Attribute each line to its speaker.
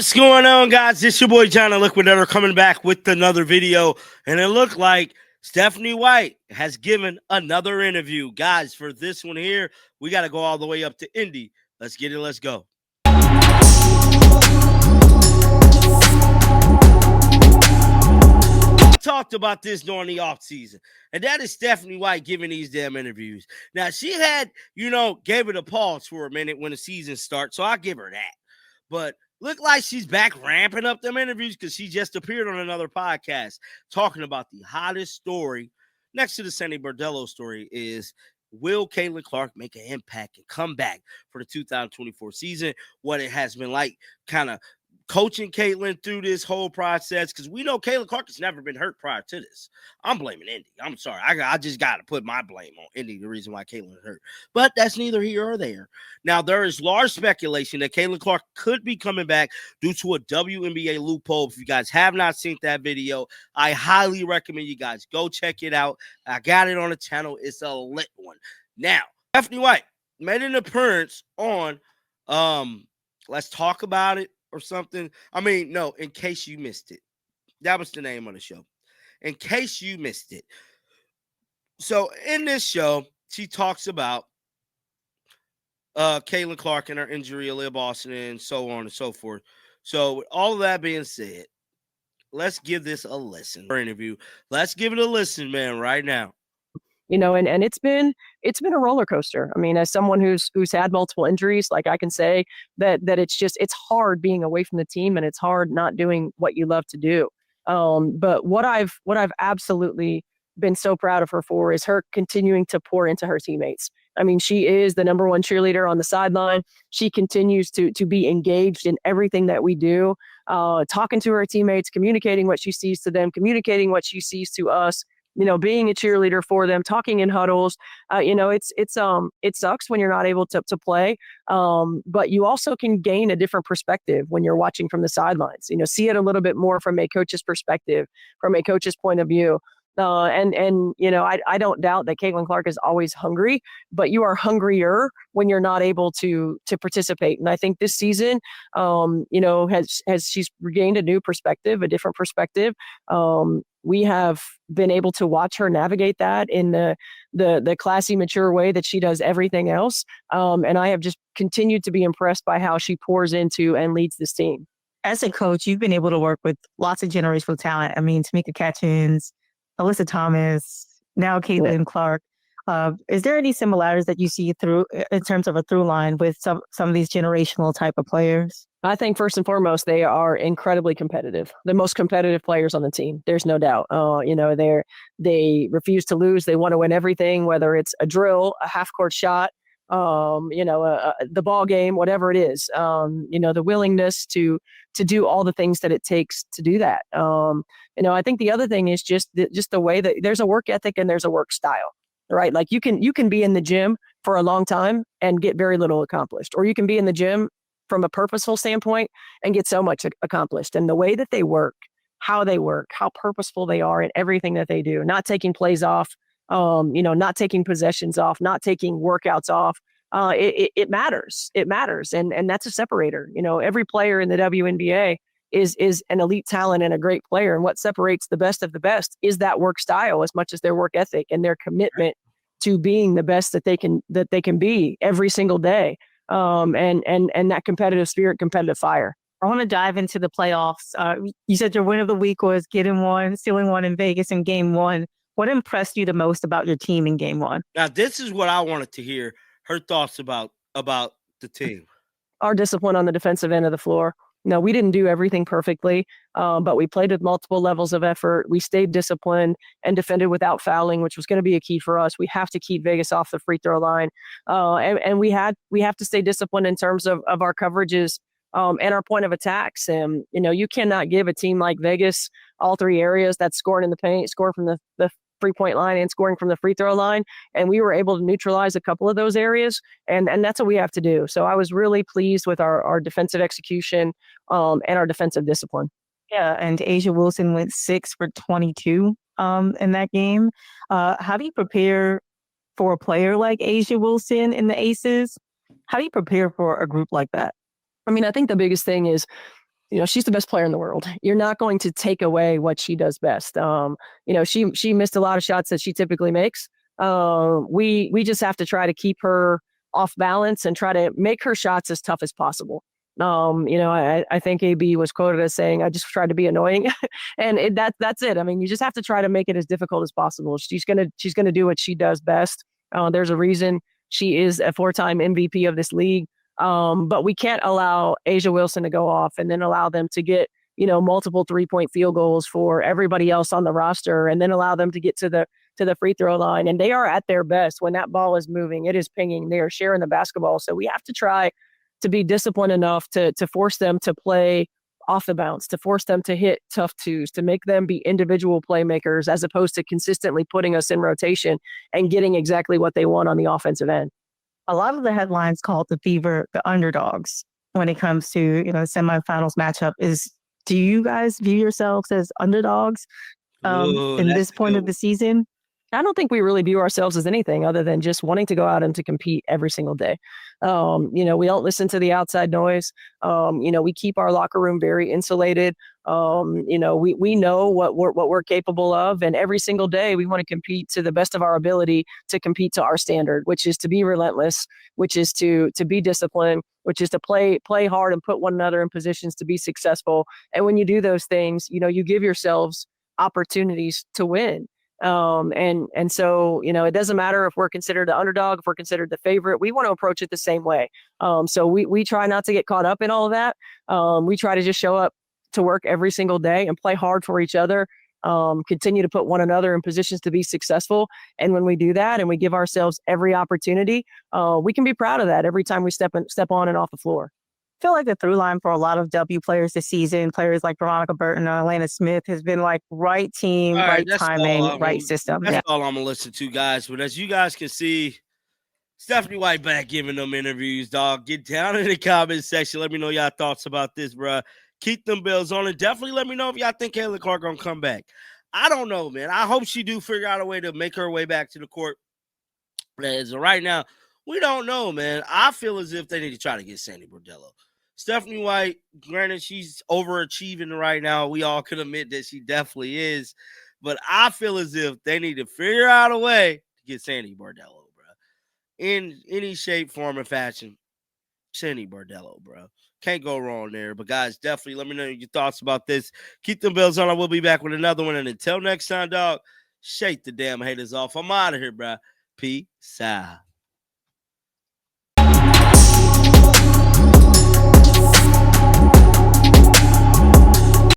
Speaker 1: What's going on, guys? It's your boy John and Liquidator coming back with another video. And it looked like Stephanie White has given another interview. Guys, for this one here, we got to go all the way up to Indy. Let's get it. Let's go. Talked about this during the offseason, and that is Stephanie White giving these damn interviews. Now, she had, gave it a pause for a minute when the season starts, so I'll give her that. But look like she's back ramping up them interviews because she just appeared on another podcast talking about the hottest story next to the Sandy Bordello story is, will Caitlin Clark make an impact and come back for the 2024 season? What it has been like kind of coaching Caitlin through this whole process, because we know Caitlin Clark has never been hurt prior to this. I'm blaming Indy. I'm sorry. I just got to put my blame on Indy, the reason why Caitlin is hurt. But that's neither here or there. Now, there is large speculation that Caitlin Clark could be coming back due to a WNBA loophole. If you guys have not seen that video, I highly recommend you guys go check it out. I got it on the channel. It's a lit one. Now, Stephanie White made an appearance on Let's Talk About It or something. I mean, no, In Case You Missed It. That was the name of the show. In Case You Missed It. So in this show, she talks about Caitlin Clark and her injury, Aaliyah Boston, and so on and so forth. So with all of that being said, let's give this a listen. Her interview. Let's give it a listen, man, right now.
Speaker 2: And it's been a roller coaster. I mean, as someone who's had multiple injuries, like I can say that it's hard being away from the team, and it's hard not doing what you love to do. But what I've absolutely been so proud of her for is her continuing to pour into her teammates. I mean, she is the number one cheerleader on the sideline. She continues to be engaged in everything that we do, talking to her teammates, communicating what she sees to them, communicating what she sees to us. Being a cheerleader for them, talking in huddles. It sucks when you're not able to play, but you also can gain a different perspective when you're watching from the sidelines. See it a little bit more from a coach's perspective, from a coach's point of view. I don't doubt that Caitlin Clark is always hungry, but you are hungrier when you're not able to participate. And I think this season, has she's regained a new perspective, a different perspective. We have been able to watch her navigate that in the classy, mature way that she does everything else. And I have just continued to be impressed by how she pours into and leads this team.
Speaker 3: As a coach, you've been able to work with lots of generational talent. I mean, Tamika Catchings, Alyssa Thomas, now Caitlin Clark. Is there any similarities that you see in terms of a through line with some of these generational type of players?
Speaker 2: I think first and foremost, they are incredibly competitive. The most competitive players on the team. There's no doubt. They refuse to lose. They want to win everything, whether it's a drill, a half court shot, the ball game, whatever it is. The willingness to do all the things that it takes to do that. I think the other thing is just the way that there's a work ethic and there's a work style, right? Like you can be in the gym for a long time and get very little accomplished, or you can be in the gym from a purposeful standpoint and get so much accomplished. And the way that they work, how purposeful they are in everything that they do, not taking plays off, not taking possessions off, not taking workouts off. It matters. It matters. And that's a separator. Every player in the WNBA is an elite talent and a great player. And what separates the best of the best is that work style as much as their work ethic and their commitment to being the best that they can be every single day. And that competitive spirit, competitive fire.
Speaker 3: I want to dive into the playoffs. You said your win of the week was stealing one in Vegas in game one. What impressed you the most about your team in game one?
Speaker 1: Now, this is what I wanted to hear her thoughts about the team.
Speaker 2: Our discipline on the defensive end of the floor. No, we didn't do everything perfectly, but we played with multiple levels of effort. We stayed disciplined and defended without fouling, which was going to be a key for us. We have to keep Vegas off the free throw line, and we have to stay disciplined in terms of our coverages and our point of attacks. And you cannot give a team like Vegas all three areas, that's scoring in the paint, scoring from the 3-point line, and scoring from the free throw line. And we were able to neutralize a couple of those areas. And that's what we have to do. So I was really pleased with our defensive execution and our defensive discipline.
Speaker 3: Yeah. And A'ja Wilson went 6 for 22 in that game. How do you prepare for a player like A'ja Wilson in the Aces? How do you prepare for a group like that?
Speaker 2: I mean, I think the biggest thing is she's the best player in the world. You're not going to take away what she does best. She missed a lot of shots that she typically makes. We just have to try to keep her off balance and try to make her shots as tough as possible. I think AB was quoted as saying, "I just tried to be annoying," and that's it. I mean, you just have to try to make it as difficult as possible. She's gonna do what she does best. There's a reason she is a 4-time MVP of this league. But we can't allow Asia Wilson to go off and then allow them to get, multiple 3-point field goals for everybody else on the roster, and then allow them to get to the free throw line. And they are at their best when that ball is moving. It is pinging. They are sharing the basketball. So we have to try to be disciplined enough to force them to play off the bounce, to force them to hit tough twos, to make them be individual playmakers as opposed to consistently putting us in rotation and getting exactly what they want on the offensive end.
Speaker 3: A lot of the headlines called the Fever the underdogs when it comes to, semifinals matchup. Do you guys view yourselves as underdogs
Speaker 1: Ooh,
Speaker 3: in
Speaker 1: that's
Speaker 3: this
Speaker 1: a
Speaker 3: point
Speaker 1: good
Speaker 3: of
Speaker 1: one.
Speaker 3: the season?
Speaker 2: I don't think we really view ourselves as anything other than just wanting to go out and to compete every single day. We don't listen to the outside noise. We keep our locker room very insulated. We know what we're capable of, and every single day we want to compete to the best of our ability to compete to our standard, which is to be relentless, which is to be disciplined, which is to play hard and put one another in positions to be successful. And when you do those things, you give yourselves opportunities to win. So, it doesn't matter if we're considered the underdog, if we're considered the favorite, we want to approach it the same way. So we try not to get caught up in all of that. We try to just show up to work every single day and play hard for each other, continue to put one another in positions to be successful. And when we do that and we give ourselves every opportunity, we can be proud of that every time we step on and off the floor.
Speaker 3: I feel like the through line for a lot of W players this season, players like Veronica Burton and Elena Smith, has been like right team,
Speaker 1: All right,
Speaker 3: right timing, right system.
Speaker 1: that's
Speaker 3: Yeah.
Speaker 1: all I'm gonna listen to, guys. But as you guys can see, Stephanie White back giving them interviews, dog. Get down in the comment section. Let me know y'all thoughts about this, bro. Keep them Bills on, and definitely let me know if y'all think Caitlin Clark gonna come back. I don't know, man. I hope she do figure out a way to make her way back to the court. But as of right now, we don't know, man. I feel as if they need to try to get Sandy Bordello. Stephanie White, granted, she's overachieving right now. We all can admit that she definitely is. But I feel as if they need to figure out a way to get Sandy Bordello, bro. In any shape, form, or fashion. Sandy Bordello, bro. Can't go wrong there. But guys, definitely let me know your thoughts about this. Keep them Bills on. I will be back with another one. And until next time, dog, shake the damn haters off. I'm out of here, bro. Peace out.